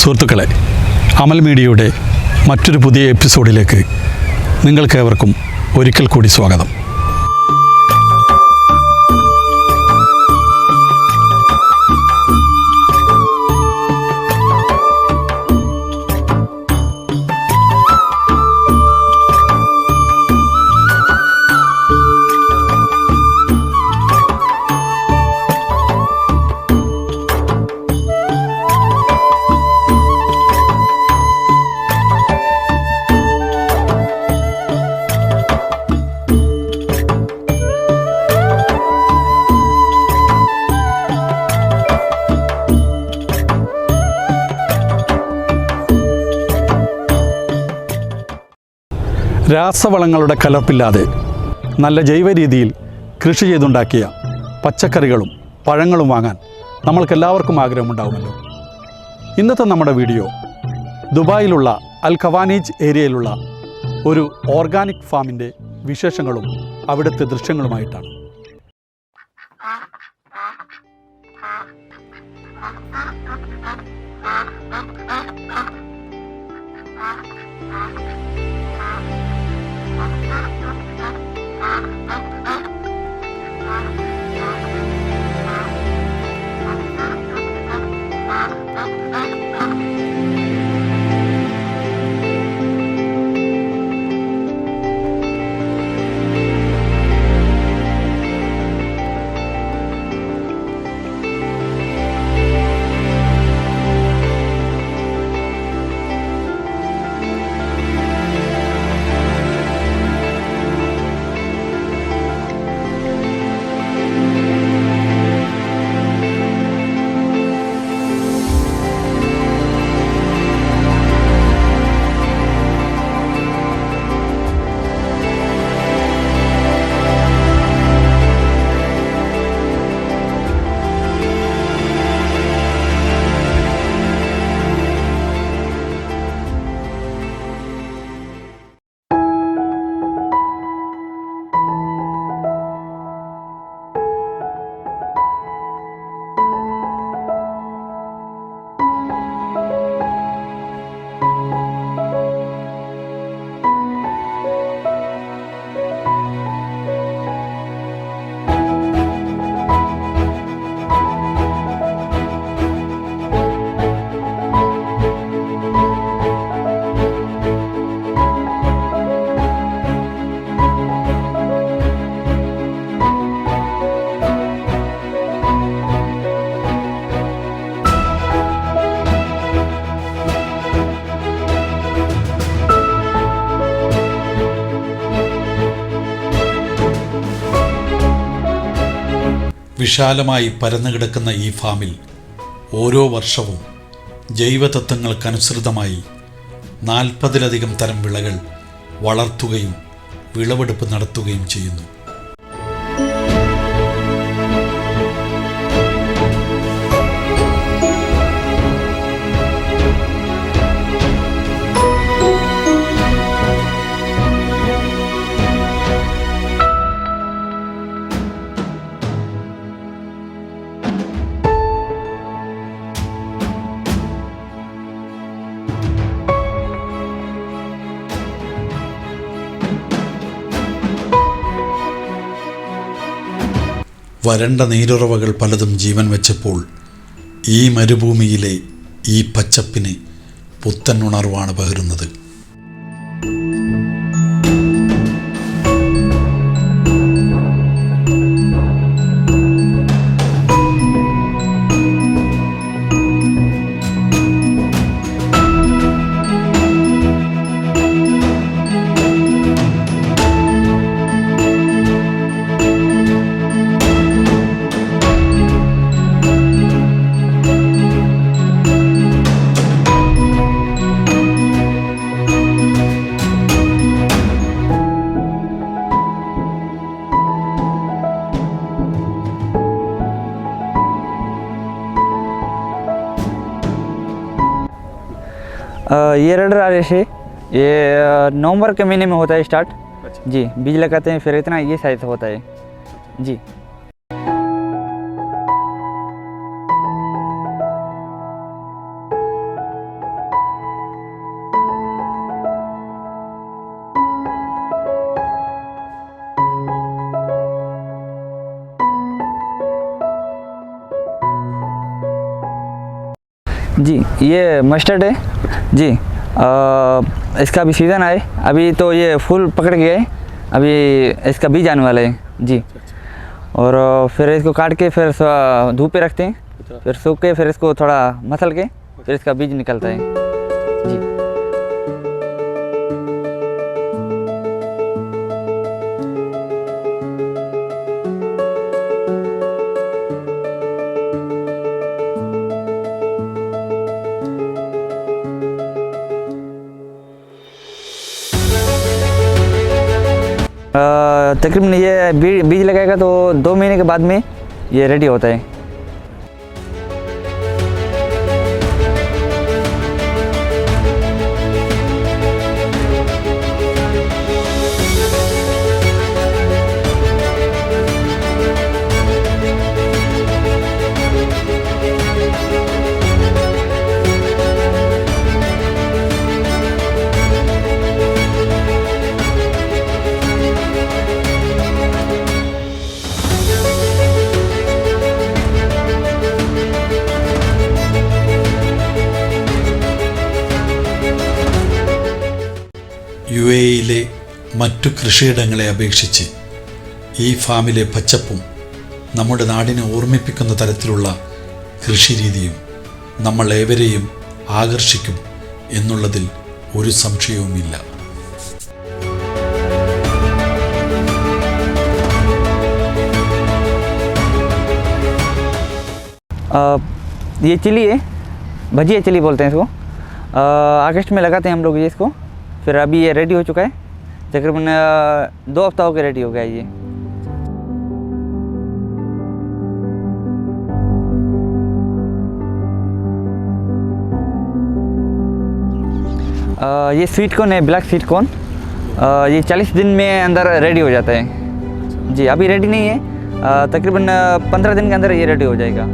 സുഹൃത്തുക്കളെ, അമൽ മീഡിയയുടെ മറ്റൊരു പുതിയ എപ്പിസോഡിലേക്ക് നിങ്ങൾക്കേവർക്കും ഒരിക്കൽ കൂടി സ്വാഗതം. രാസവളങ്ങളുടെ കലർപ്പില്ലാതെ നല്ല ജൈവ രീതിയിൽ കൃഷി ചെയ്തുണ്ടാക്കിയ പച്ചക്കറികളും പഴങ്ങളും വാങ്ങാൻ നമ്മൾക്കെല്ലാവർക്കും ആഗ്രഹമുണ്ടാകുമല്ലോ. ഇന്നത്തെ നമ്മുടെ വീഡിയോ ദുബായിലുള്ള അൽ ഖവാനീജ് ഏരിയയിലുള്ള ഒരു ഓർഗാനിക് ഫാമിൻ്റെ വിശേഷങ്ങളും അവിടുത്തെ ദൃശ്യങ്ങളുമായിട്ടാണ്. വിശാലമായി പരന്നുകിടക്കുന്ന ഈ ഫാമിൽ ഓരോ വർഷവും ജൈവതത്വങ്ങൾക്കനുസൃതമായി 40-ലധികം തരം വിളകൾ വളർത്തുകയും വിളവെടുപ്പ് നടത്തുകയും ചെയ്യുന്നു. വരണ്ട നീരുറവകൾ പലതും ജീവൻ വെച്ചപ്പോൾ ഈ മരുഭൂമിയിലെ ഈ പച്ചപ്പിന് പുത്തൻ ഉണർവാണ് പകരുന്നത്. ये रेड राजेश है, ये नवंबर के महीने में होता है स्टार्ट। जी, बीज लगाते हैं फिर इतना ये साइज होता है जी। जी, ये मस्टर्ड है जी। इसका अभी सीज़न है, अभी तो ये फूल पकड़ गया है, अभी इसका बीज आने वाला है जी। और फिर इसको काट के फिर धूप पे रखते हैं, फिर सूख के फिर इसको थोड़ा मसल के फिर इसका बीज निकलता है जी। तकरीबन ये बीज लगाएगा तो 2 महीने के बाद में ये रेडी होता है। UAE-യിലെ മറ്റു കൃഷിയിടങ്ങളെ അപേക്ഷിച്ച് ഈ ഫാമിലെ പച്ചപ്പും നമ്മുടെ നാടിനെ ഓർമ്മിപ്പിക്കുന്ന തരത്തിലുള്ള കൃഷിരീതിയും നമ്മൾ ഏവരെയും ആകർഷിക്കും എന്നുള്ളതിൽ ഒരു സംശയവുമില്ല. ये चिली है, भजिया चिली बोलते हैं इसको। अगस्त में लगाते हैं हम लोग ये इसको। फिर अभी ये रेडी हो चुका है, तकरीबन 2 हफ्ता हो के रेडी हो गया ये। ये स्वीट कॉर्न है, ब्लैक स्वीट कॉर्न। ये 40 दिन में अंदर रेडी हो जाता है जी। अभी रेडी नहीं है, तकरीबन 15 दिन के अंदर ये रेडी हो जाएगा।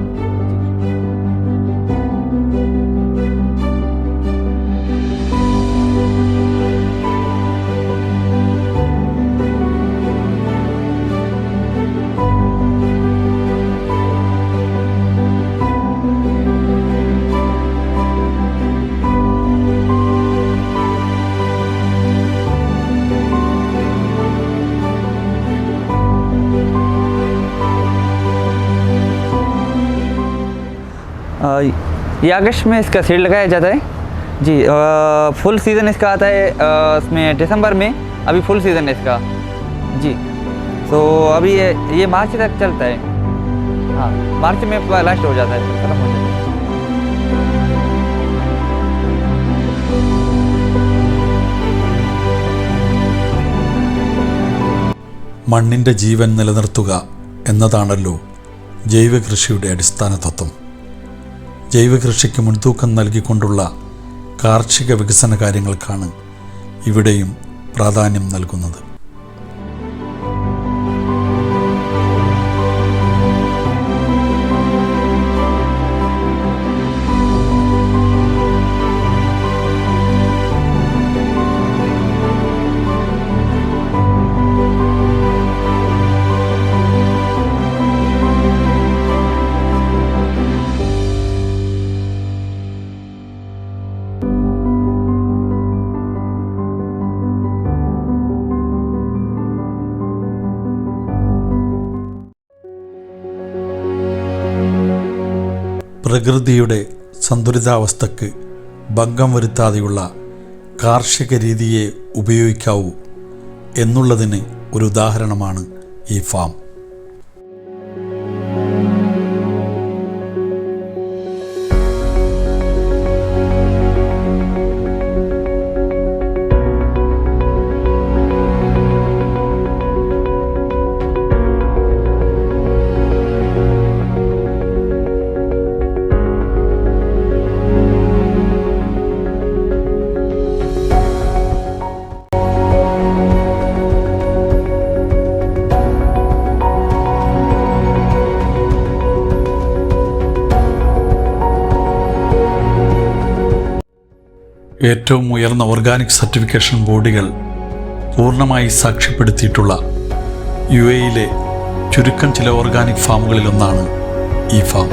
ये अगस्त में इसका सीड लगाया जाता है जी। फुल सीज़न इसका आता है इसमें दिसंबर में, अभी फुल सीज़न है इसका जी। तो अभी ये मार्च तक चलता है। हाँ, मार्च में लास्ट हो जाता है, खत्म हो जाता है। മണ്ണിൻ്റെ ജീവൻ നിലനിർത്തുക എന്നതാണല്ലോ ജൈവകൃഷിയുടെ അടിസ്ഥാന തത്വം. ജൈവകൃഷിക്ക് മുൻതൂക്കം നൽകിക്കൊണ്ടുള്ള കാർഷിക വികസന കാര്യങ്ങൾക്കാണ് ഇവിടെയും പ്രാധാന്യം നൽകുന്നത്. പ്രകൃതിയുടെ സന്തുലിതാവസ്ഥയ്ക്ക് ഭംഗം വരുത്താതെയുള്ള കാർഷിക രീതിയെ ഉപയോഗിക്കാവൂ എന്നുള്ളതിന് ഒരു ഉദാഹരണമാണ് ഈ ഫാം. ഏറ്റവും ഉയർന്ന ഓർഗാനിക് സർട്ടിഫിക്കേഷൻ ബോഡികൾ പൂർണ്ണമായി സാക്ഷ്യപ്പെടുത്തിയിട്ടുള്ള UAE-യിലെ ചുരുക്കം ചില ഓർഗാനിക് ഫാമുകളിലൊന്നാണ് ഈ ഫാം.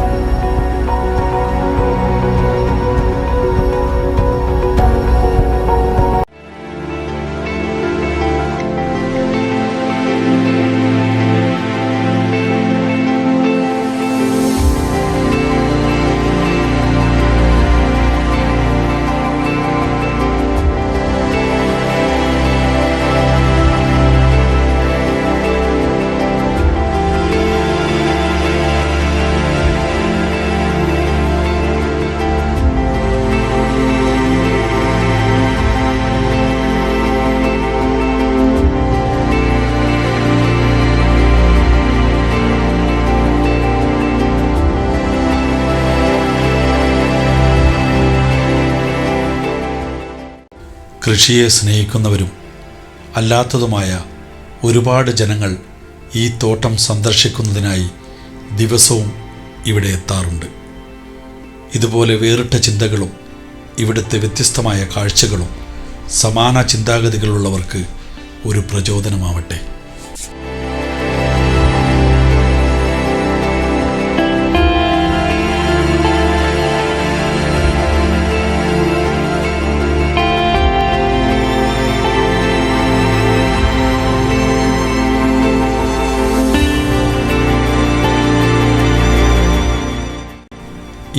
കൃഷിയെ സ്നേഹിക്കുന്നവരും അല്ലാത്തതുമായ ഒരുപാട് ജനങ്ങൾ ഈ തോട്ടം സന്ദർശിക്കുന്നതിനായി ദിവസവും ഇവിടെ എത്താറുണ്ട്. ഇതുപോലെ വേറിട്ട ചിന്തകളും ഇവിടുത്തെ വ്യത്യസ്തമായ കാഴ്ചകളും സമാന ചിന്താഗതികളുള്ളവർക്ക് ഒരു പ്രചോദനമാവട്ടെ.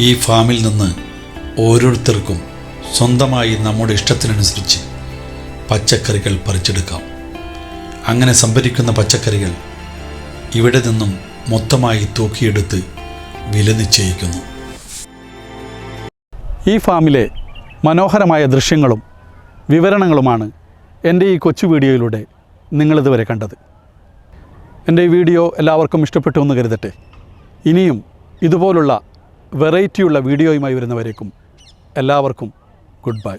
ഈ ഫാമിൽ നിന്ന് ഓരോരുത്തർക്കും സ്വന്തമായി നമ്മുടെ ഇഷ്ടത്തിനനുസരിച്ച് പച്ചക്കറികൾ പറിച്ചെടുക്കാം. അങ്ങനെ സംഭരിക്കുന്ന പച്ചക്കറികൾ ഇവിടെ നിന്നും മൊത്തമായി തൂക്കിയെടുത്ത് വില നിശ്ചയിക്കുന്നു. ഈ ഫാമിലെ മനോഹരമായ ദൃശ്യങ്ങളും വിവരണങ്ങളുമാണ് എൻ്റെ ഈ കൊച്ചു വീഡിയോയിലൂടെ നിങ്ങളിതുവരെ കണ്ടത്. എൻ്റെ ഈ വീഡിയോ എല്ലാവർക്കും ഇഷ്ടപ്പെട്ടു എന്ന് കരുതട്ടെ. ഇനിയും ഇതുപോലുള്ള വെറൈറ്റിയുള്ള വീഡിയോയുമായി വരുന്നവരേക്കും എല്ലാവർക്കും ഗുഡ് ബൈ.